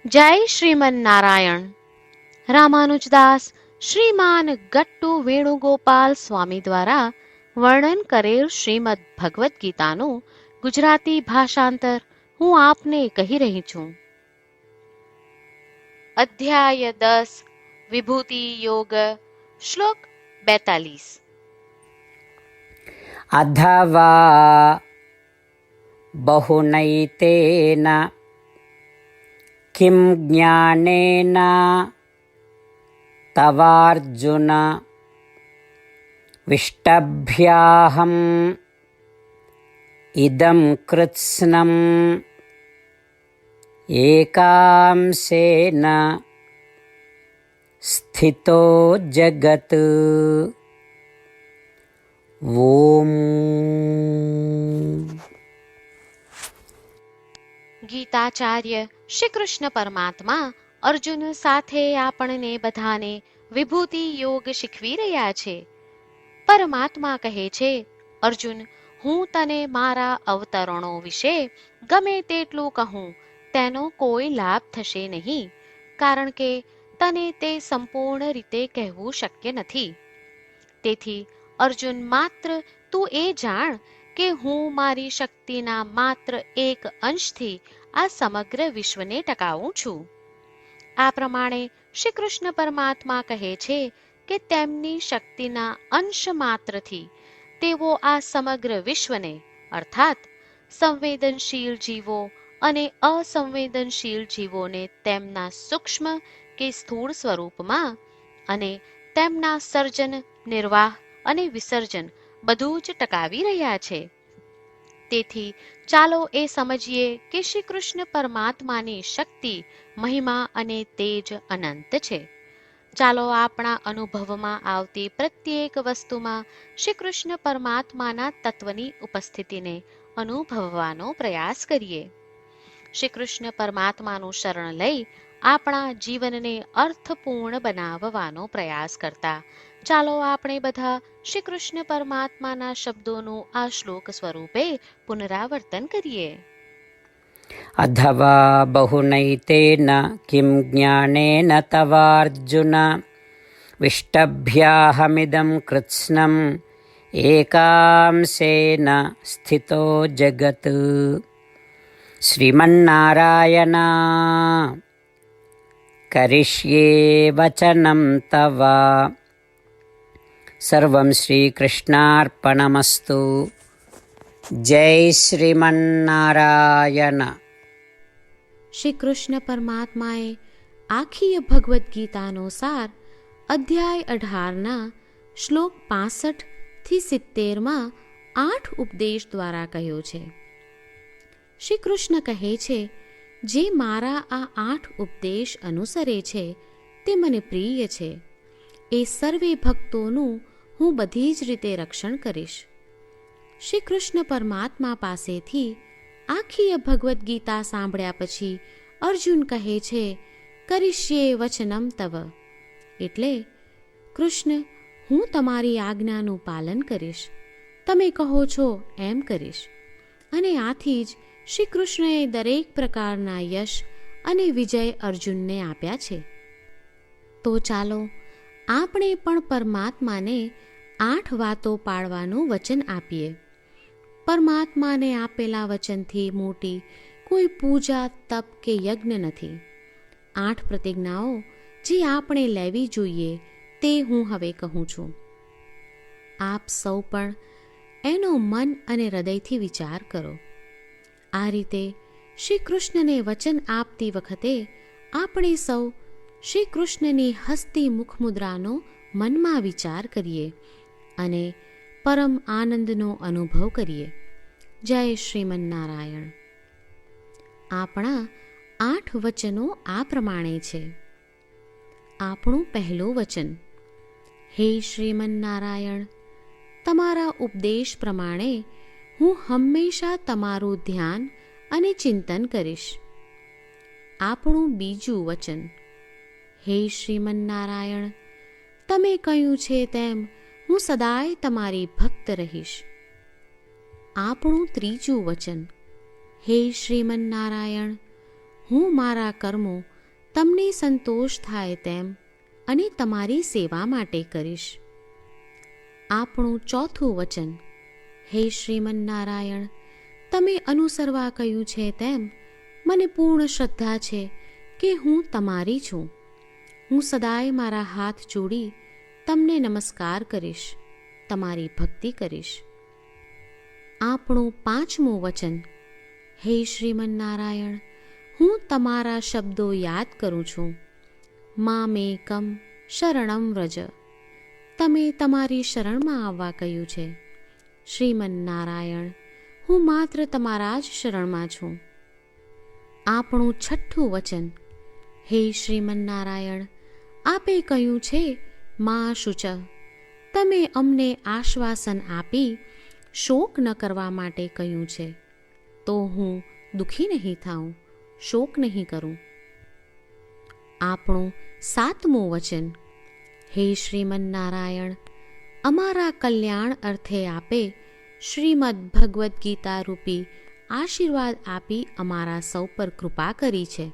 જય શ્રીમન નારાયણ. રામાનુજદાસ શ્રીમાન ગટ્ટુ વેણુગોપાલ સ્વામી દ્વારા વર્ણન કરેલ શ્રીમદ ભગવદ્ ગીતાનું ગુજરાતી ભાષાંતર હું આપને કહી રહી છું. અધ્યાય 10 વિભૂતિ યોગ, શ્લોક 42. અધવા બહુનૈતેન કિમ જ્ઞાનેન તવાર્જુન વિષ્ટભ્યાહમ ઇદં કૃત્સ્નમ એકાંશેન સ્થિતો જગત. ઓમ. ગીતાચાર્ય શ્રી કૃષ્ણ પરમાત્મા અર્જુન સાથે આપણને બધાને વિભૂતિ યોગ શીખવી રહ્યા છે. પરમાત્મા કહે છે, અર્જુન, હું તને મારા અવતરણો વિશે ગમે તેટલું કહું તેનો કોઈ લાભ થશે નહીં, કારણ કે તને તે સંપૂર્ણ રીતે કહેવું શક્ય નથી. તેથી અર્જુન, માત્ર તું એ જાણ કે હું મારી શક્તિના માત્ર એક અંશથી આ સમગ્ર વિશ્વને ટકાવું છું. આ પ્રમાણે શ્રી કૃષ્ણ પરમાત્મા કહે છે કે તેમની શક્તિના અંશ માત્રથી તેઓ આ સમગ્ર વિશ્વને, અર્થાત સંવેદનશીલ જીવો અને અસંવેદનશીલ જીવોને તેમના સૂક્ષ્મ કે સ્થૂળ સ્વરૂપમાં અને તેમના સર્જન, નિર્વાહ અને વિસર્જન બધું જ ટકાવી રહ્યા છે. તેથી ચાલો એ સમજીએ કે શ્રી કૃષ્ણ પરમાત્માની શક્તિ, મહિમા અને તેજ અનંત છે. ચાલો આપણા અનુભવમાં આવતી પ્રત્યેક વસ્તુમાં શ્રી કૃષ્ણ પરમાત્માના તત્વની ઉપસ્થિતિને અનુભવવાનો પ્રયાસ કરીએ. શ્રી કૃષ્ણ પરમાત્માનું શરણ લઈ આપણા જીવનને અર્થપૂર્ણ બનાવવાનો પ્રયાસ કરતા ચાલો આપણે બધા શ્રી કૃષ્ણ પરમાત્માના શબ્દોનું આ શ્લોક સ્વરૂપે પુનરાવર્તન કરીએ. અધવા બહુનૈતેન કિમ જ્ઞાનેન તવાર્જુન વિષ્ટભ્યાહમિદં કૃત્સ્નમ એકાંશેન સ્થિતો જગત. શ્રીમન્નારાયણ કરિષ્યે વચનમ તવ. સર્વં શ્રીકૃષ્ણાર્પણમસ્તુ. જય શ્રીમન્નારાયણ. શ્રી કૃષ્ણ પરમાત્માએ આખી ભગવદ્ ગીતાનો સાર અધ્યાય 18ના શ્લોક 65 થી 70માં 8 ઉપદેશ દ્વારા કહ્યો છે. શ્રી કૃષ્ણ કહે છે, જે મારા આ 8 ઉપદેશ અનુસરે છે તે મને પ્રિય છે. એ સર્વે ભક્તોનું હું બધી જ રીતે રક્ષણ કરીશ. શ્રી કૃષ્ણ પરમાત્મા પાસેથી આખી ભગવદ્ ગીતા સાંભળ્યા પછી અર્જુન કહે છે, કરિષ્યે વચનમ તવ, એટલે કૃષ્ણ, હું તમારી આજ્ઞાનું પાલન કરીશ, તમે કહો છો એમ કરીશ. અને આથી જ શ્રી કૃષ્ણએ દરેક પ્રકારના યશ અને વિજય અર્જુનને આપ્યા છે. તો ચાલો આપણે પણ પરમાત્માને 8 વાતો પાળવાનું વચન આપીએ. પરમાત્માને આપેલા વચનથી મોટી કોઈ પૂજા, તપ કે યજ્ઞ નથી. 8 પ્રતિજ્ઞાઓ જે આપણે લેવી જોઈએ તે હું હવે કહું છું. આપ સૌ પણ એનો મન અને હૃદયથી વિચાર કરો. આ રીતે શ્રી કૃષ્ણને વચન આપતી વખતે આપણે સૌ શ્રી કૃષ્ણની હસતી મુખમુદ્રાનો મનમાં વિચાર કરીએ અને પરમ આનંદનો અનુભવ કરીએ. જય શ્રીમન્નારાયણ. આપણા 8 વચનો આ પ્રમાણે છે. આપણું પહેલું વચન, હે શ્રીમન્નારાયણ, તમારા ઉપદેશ પ્રમાણે હું હંમેશા તમારું ધ્યાન અને ચિંતન કરીશ. આપણું બીજું વચન, હે શ્રીમન્નારાયણ, તમે કહ્યું છે તેમ હું સદાય તમારી ભક્ત રહીશ. આપણું ત્રીજું વચન, હે શ્રીમન્નારાયણ, હું મારા કર્મો તમને સંતોષ થાય તેમ અને તમારી સેવા માટે કરીશ. આપણું ચોથું વચન. હે શ્રીમન્નારાયણ, તમે અનુસરવા કહ્યું છે તેમ મને પૂર્ણ શ્રદ્ધા છે કે હું તમારી છું. હું સદાય મારા હાથ જોડી તમને નમસ્કાર કરીશ, તમારી ભક્તિ કરીશ. આપણું પાંચમું વચન. હે શ્રીમન્નારાયણ, હું તમારા શબ્દો યાદ કરું છું. મામેકમ શરણમ વ્રજ. તમે તમારી શરણમાં આવવા કહ્યું છે. શ્રીમન્નારાયણ, હું માત્ર તમારા જ શરણમાં છું. આપણું છઠ્ઠું વચન. હે શ્રીમન્નારાયણ, આપે કહ્યું છે મા શુચ. તમે અમને આશ્વાસન આપી શોક ન કરવા માટે કહ્યું છે, તો હું દુઃખી નહીં થાઉં, શોક નહીં કરું. આપણું સાતમું વચન. હે શ્રીમન્નારાયણ, અમારા કલ્યાણ અર્થે આપે શ્રીમદ્ ભગવદ્ ગીતા રૂપી આશીર્વાદ આપી અમારા સૌ પર કૃપા કરી છે,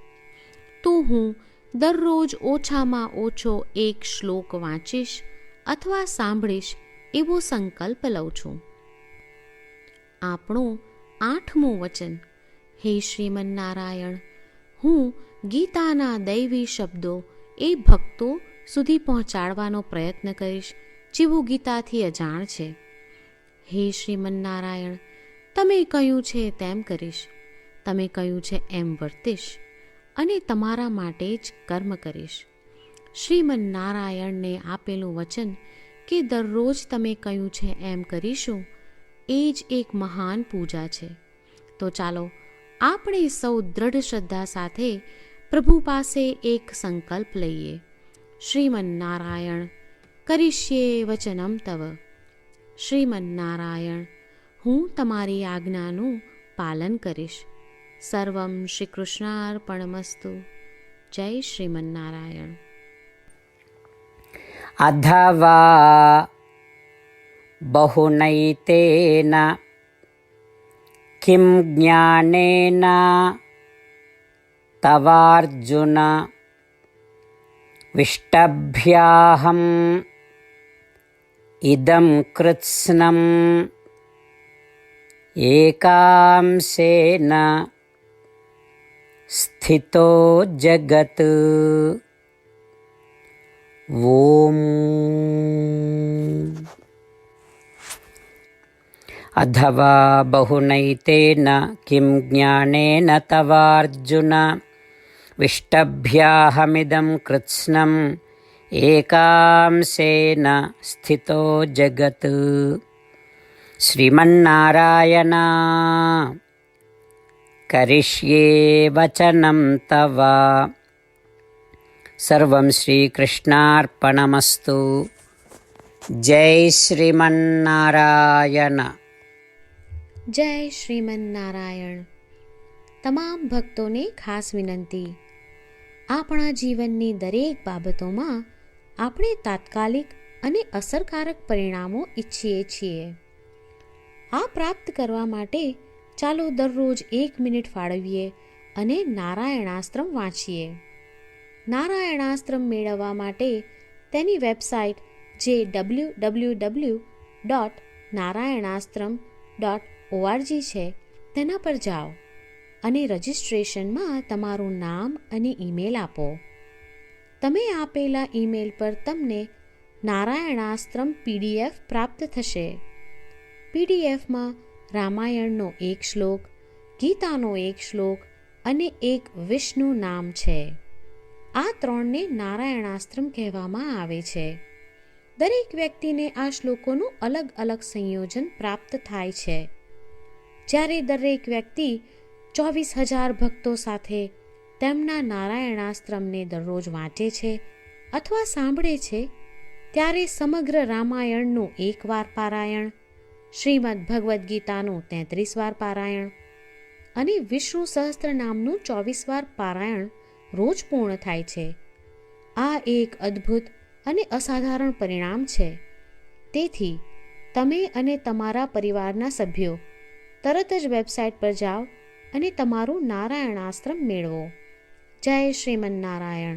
તો હું દરરોજ ઓછામાં ઓછો એક શ્લોક વાંચીશ અથવા સાંભળીશ એવો સંકલ્પ લઉં છું. આપણું આઠમું વચન. હે શ્રીમન્નારાયણ, હું ગીતાના દૈવી શબ્દો એ ભક્તો સુધી પહોંચાડવાનો પ્રયત્ન કરીશ જેઓ ગીતાથી અજાણ છે. હે શ્રીમન્નારાયણ, તમે કહ્યું છે તેમ કરીશ, તમે કહ્યું છે એમ વર્તીશ અને તમારા માટે જ કર્મ કરીશ. શ્રીમન્નારાયણને આપેલું વચન કે દરરોજ તમે કહ્યું છે એમ કરીશું, એ જ એક મહાન પૂજા છે. તો ચાલો આપણે સૌ દ્રઢ શ્રદ્ધા સાથે પ્રભુ પાસે એક સંકલ્પ લઈએ. શ્રીમન્નારાયણ, કરીશ્યે વચનમ તવ. શ્રીમન્નારાયણ, હું તમારી આજ્ઞાનું પાલન કરીશ. સર્વમ શ્રી કૃષ્ણાર્પણમસ્તુ. જય શ્રીમન્નારાયણ. અધવા બહુનૈતેન કિમ જ્ઞાનેન તવાર્જુન વિષ્ટભ્યાહમ ઇદં કૃત્સ્નમ એકાંશેન સ્થિતો જગત. ઓમ. અધવા બહુનૈતેન કિમ જ્ઞાનેન તવાર્જુન વિષ્ટભ્યાહમિદં કૃત્સ્નમ એકાંશેન સ્થિતો જગત. શ્રીમન્નારાયણ, કરીષ્યે વચનમ તવ. સર્વં શ્રીકૃષ્ણાર્પણમસ્તુ. જય શ્રીમન્નારાયણ. જય શ્રીમન્નારાયણ. તમામ ભક્તોને ખાસ વિનંતી. આપણા જીવનની દરેક બાબતોમાં આપણે તાત્કાલિક અને અસરકારક પરિણામો ઈચ્છીએ છીએ. આ પ્રાપ્ત કરવા માટે ચાલો દરરોજ 1 મિનિટ ફાળવીએ અને નારાયણાસ્ત્રમ વાંચીએ. નારાયણાસ્ત્રમ મેળવવા માટે તેની વેબસાઇટ જે www.narayanaastram.org છે તેના પર જાઓ અને રજિસ્ટ્રેશનમાં તમારું નામ અને ઈમેલ આપો. તમે આપેલા ઈમેલ પર તમને નારાયણાસ્ત્રમ PDF પ્રાપ્ત થશે. PDFમાં રામાયણનો 1 શ્લોક, ગીતાનો 1 શ્લોક અને એક વિષ્ણુ નામ છે. આ 3ને નારાયણાસ્ત્રમ કહેવામાં આવે છે. દરેક વ્યક્તિને આ શ્લોકોનું અલગ અલગ સંયોજન પ્રાપ્ત થાય છે. જ્યારે દરેક વ્યક્તિ 24,000 ભક્તો સાથે તેમના નારાયણાસ્ત્રમને દરરોજ વાંચે છે અથવા સાંભળે છે, ત્યારે સમગ્ર રામાયણનું 1 વાર પારાયણ, શ્રીમદ્ ભગવદ્ ગીતાનું 33 વાર પારાયણ અને વિષ્ણુ સહસ્ત્ર નામનું 24 વાર પારાયણ રોજ પૂર્ણ થાય છે. આ એક અદ્ભુત અને અસાધારણ પરિણામ છે. તેથી તમે અને તમારા પરિવારના સભ્યો તરત જ વેબસાઇટ પર જાઓ અને તમારું નારાયણાસ્ત્રમ મેળવો. જય જય શ્રીમન્નારાયણ.